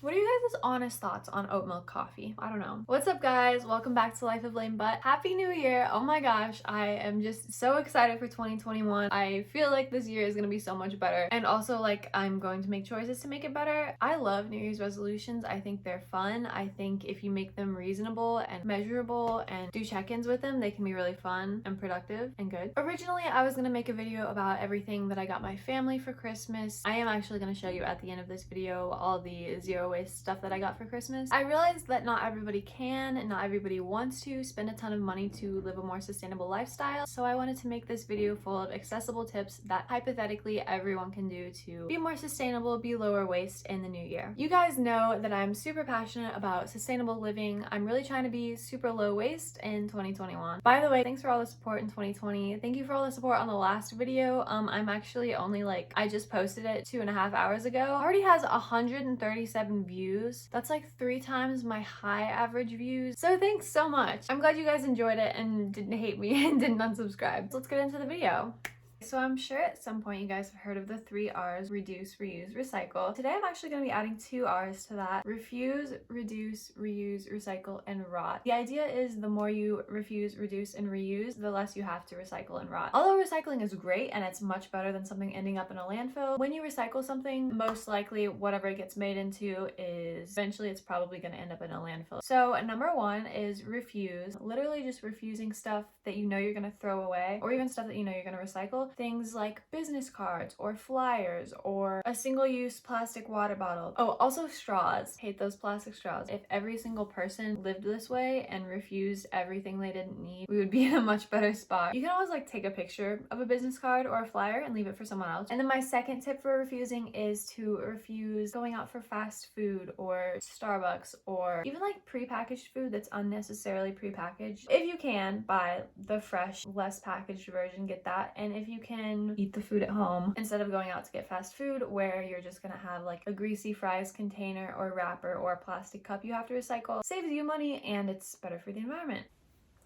What are you guys' honest thoughts on oat milk coffee? I don't know. What's up, guys? Welcome back to Life of LAINEBUT. Happy New Year! Oh my gosh, I am just so excited for 2021. I feel like this year is gonna be so much better, and also like I'm going to make choices to make it better. I love New Year's resolutions. I think they're fun. I think if you make them reasonable and measurable and do check-ins with them, they can be really fun and productive and good. Originally, I was gonna make a video about everything that I got my family for Christmas. I am actually gonna show you at the end of this video all the zero waste stuff that I got for Christmas. I realized that not everybody can and not everybody wants to spend a ton of money to live a more sustainable lifestyle, so I wanted to make this video full of accessible tips that hypothetically everyone can do to be more sustainable, be lower waste in the new year. You guys know that I'm super passionate about sustainable living. I'm really trying to be super low waste in 2021. By the way, thanks for all the support in 2020. Thank you for all the support on the last video. I'm actually only I just posted it 2.5 hours ago. Already has 137 views. That's like 3 times my high average views. So thanks so much. I'm glad you guys enjoyed it and didn't hate me and didn't unsubscribe. So let's get into the video. So I'm sure at some point you guys have heard of the 3 R's: reduce, reuse, recycle. Today I'm actually going to be adding 2 R's to that: refuse, reduce, reuse, recycle, and rot. The idea is the more you refuse, reduce, and reuse, the less you have to recycle and rot. Although recycling is great and it's much better than something ending up in a landfill, when you recycle something, most likely whatever it gets made into is eventually it's probably going to end up in a landfill. So number 1 is refuse. Literally just refusing stuff that you know you're going to throw away, or even stuff that you know you're going to recycle. Things like business cards or flyers or a single-use plastic water bottle. Oh, also straws. Hate those plastic straws. If every single person lived this way and refused everything they didn't need, we would be in a much better spot. You can always take a picture of a business card or a flyer and leave it for someone else. And then my second tip for refusing is to refuse going out for fast food or Starbucks or even prepackaged food that's unnecessarily prepackaged. If you can, buy the fresh, less packaged version, get that. And if you can, eat the food at home instead of going out to get fast food where you're just gonna have a greasy fries container or wrapper or a plastic cup you have to recycle. Saves you money and it's better for the environment.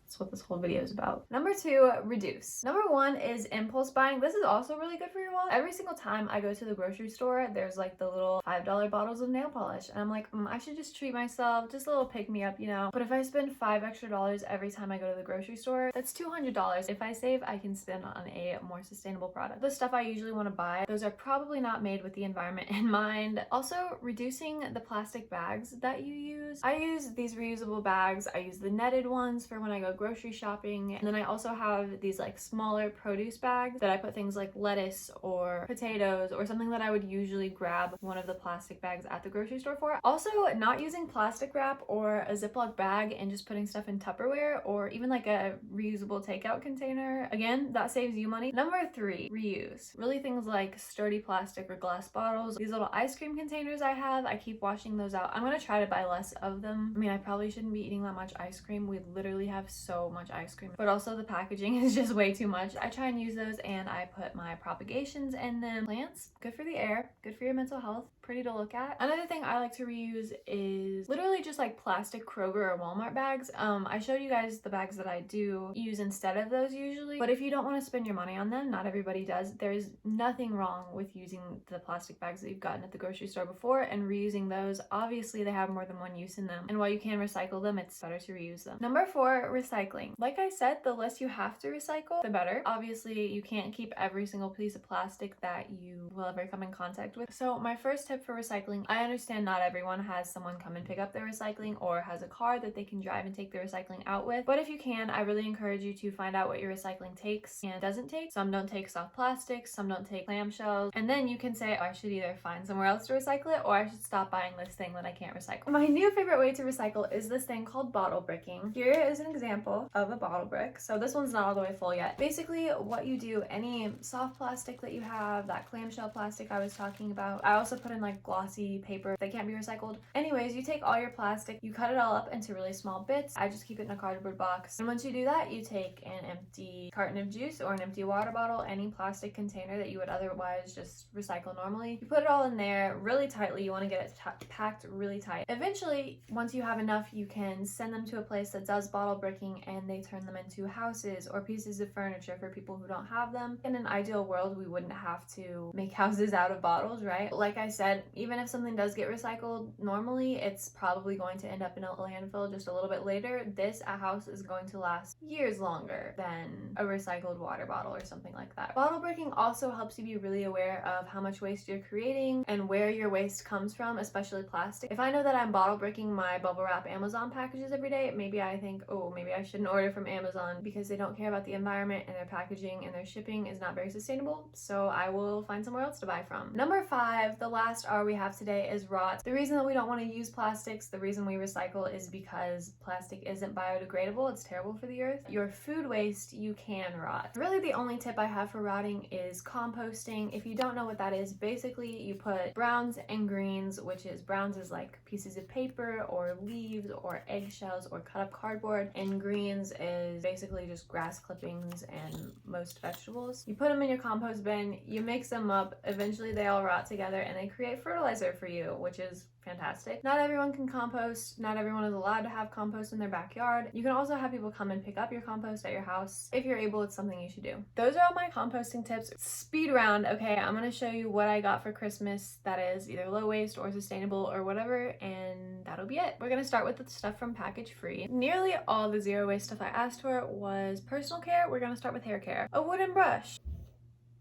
That's what this whole video is about. Number 2, reduce. Number 1 is impulse buying. This is also really good for your wallet. Every single time I go to the grocery store, there's the little $5 bottles of nail polish, and I'm like, I should just treat myself, just a little pick me up, you know. But if I spend $5 extra every time I go to the grocery store, that's $200. If I save, I can spend on a more sustainable product. The stuff I usually want to buy, those are probably not made with the environment in mind. Also, reducing the plastic bags that you use. I use these reusable bags. I use the netted ones for when I go grocery shopping, and then I also have these smaller produce bags that I put things like lettuce or potatoes or something that I would usually grab one of the plastic bags at the grocery store for. Also, not using plastic wrap or a Ziploc bag and just putting stuff in Tupperware or even a reusable takeout container. Again, that saves you money. Number 3, reuse. Really things like sturdy plastic or glass bottles. These little ice cream containers I have, I keep washing those out. I'm gonna try to buy less of them. I mean, I probably shouldn't be eating that much ice cream. We literally have so much ice cream, but also the packaging is just way too much. I try and use those, and I put my propagations in them. Plants, good for the air, good for your mental health, pretty to look at. Another thing I like to reuse is literally just plastic Kroger or Walmart bags. I showed you guys the bags that I do use instead of those usually, but if you don't want to spend your money on them, not everybody does, there's nothing wrong with using the plastic bags that you've gotten at the grocery store before and reusing those. Obviously, they have more than one use in them, and while you can recycle them, it's better to reuse them. Number 4, recycling. Like I said, the less you have to recycle, the better. Obviously, you can't keep every single piece of plastic that you will ever come in contact with. So my first tip for recycling, I understand not everyone has someone come and pick up their recycling or has a car that they can drive and take their recycling out with. But if you can, I really encourage you to find out what your recycling takes and doesn't take. Some don't take soft plastics, some don't take clamshells, and then you can say, oh, I should either find somewhere else to recycle it or I should stop buying this thing that I can't recycle. My new favorite way to recycle is this thing called bottle bricking. Here is an example of a bottle brick. So this one's not all the way full yet. Basically, what you do, any soft plastic that you have, that clamshell plastic I was talking about, I also put in glossy paper that can't be recycled. Anyways, you take all your plastic, you cut it all up into really small bits. I just keep it in a cardboard box. And once you do that, you take an empty carton of juice or an empty water bottle, any plastic container that you would otherwise just recycle normally. You put it all in there really tightly. You want to get it packed really tight. Eventually, once you have enough, you can send them to a place that does bottle bricking and they turn them into houses or pieces of furniture for people who don't have them. In an ideal world, we wouldn't have to make houses out of bottles, right? Like I said, said, even if something does get recycled, normally it's probably going to end up in a landfill just a little bit later. This house is going to last years longer than a recycled water bottle or something like that. Bottle breaking also helps you be really aware of how much waste you're creating and where your waste comes from, especially plastic. If I know that I'm bottle breaking my bubble wrap Amazon packages every day, maybe I think, oh, maybe I shouldn't order from Amazon because they don't care about the environment and their packaging and their shipping is not very sustainable, so I will find somewhere else to buy from. Number 5, the last R we have today, is rot. The reason that we don't want to use plastics, the reason we recycle, is because plastic isn't biodegradable. It's terrible for the earth. Your food waste, you can rot. Really, the only tip I have for rotting is composting. If you don't know what that is, basically you put browns and greens, which is browns is like pieces of paper or leaves or eggshells or cut up cardboard, and greens is basically just grass clippings and most vegetables. You put them in your compost bin, you mix them up, eventually they all rot together and they create fertilizer for you, which is fantastic. Not everyone can compost. Not everyone is allowed to have compost in their backyard. You can also have people come and pick up your compost at your house. If you're able, it's something you should do. Those are all my composting tips. Speed round. Okay, I'm gonna show you what I got for Christmas that is either low waste or sustainable or whatever, and that'll be it. We're gonna start with the stuff from package free. Nearly all the zero waste stuff I asked for was personal care. We're gonna start with hair care. A wooden brush.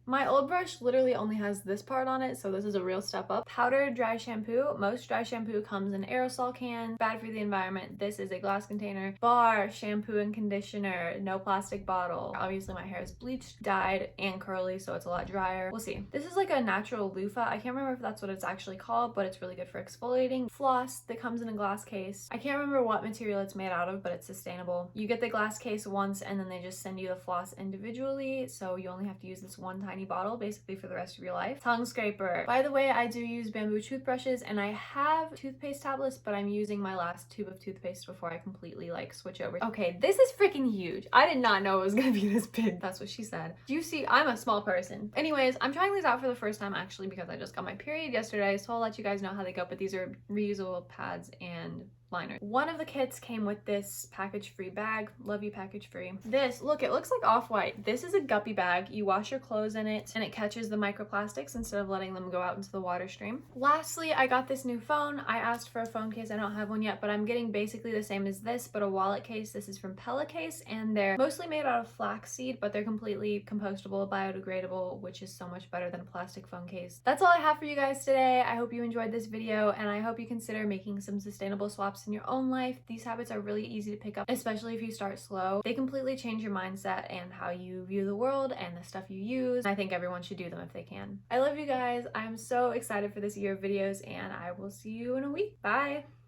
My old brush literally only has this part on it, so this is a real step up. Powdered dry shampoo. Most dry shampoo comes in aerosol can. Bad for the environment. This is a glass container. Bar, shampoo and conditioner. No plastic bottle. Obviously my hair is bleached, dyed, and curly, so it's a lot drier. We'll see. This is like a natural loofah. I can't remember if that's what it's actually called, but it's really good for exfoliating. Floss that comes in a glass case. I can't remember what material it's made out of, but it's sustainable. You get the glass case once, and then they just send you the floss individually, so you only have to use this one tiny bottle basically for the rest of your life. Tongue scraper. By the way, I do use bamboo toothbrushes and I have toothpaste tablets, but I'm using my last tube of toothpaste before I completely like switch over. Okay, this is freaking huge. I did not know it was gonna be this big. That's what she said. Do you see? I'm a small person. Anyways, I'm trying these out for the first time actually because I just got my period yesterday, so I'll let you guys know how they go, but these are reusable pads and liners. One of the kits came with this package-free bag. Love you, package-free. This, look, it looks like Off-White. This is a guppy bag. You wash your clothes in it and it catches the microplastics instead of letting them go out into the water stream. Lastly, I got this new phone. I asked for a phone case. I don't have one yet, but I'm getting basically the same as this, but a wallet case. This is from Case, and they're mostly made out of flaxseed, but they're completely compostable, biodegradable, which is so much better than a plastic phone case. That's all I have for you guys today. I hope you enjoyed this video, and I hope you consider making some sustainable swaps in your own life. These habits are really easy to pick up, especially if you start slow. They completely change your mindset and how you view the world and the stuff you use. I think everyone should do them if they can. I love you guys. I'm so excited for this year of videos, and I will see you in a week. Bye!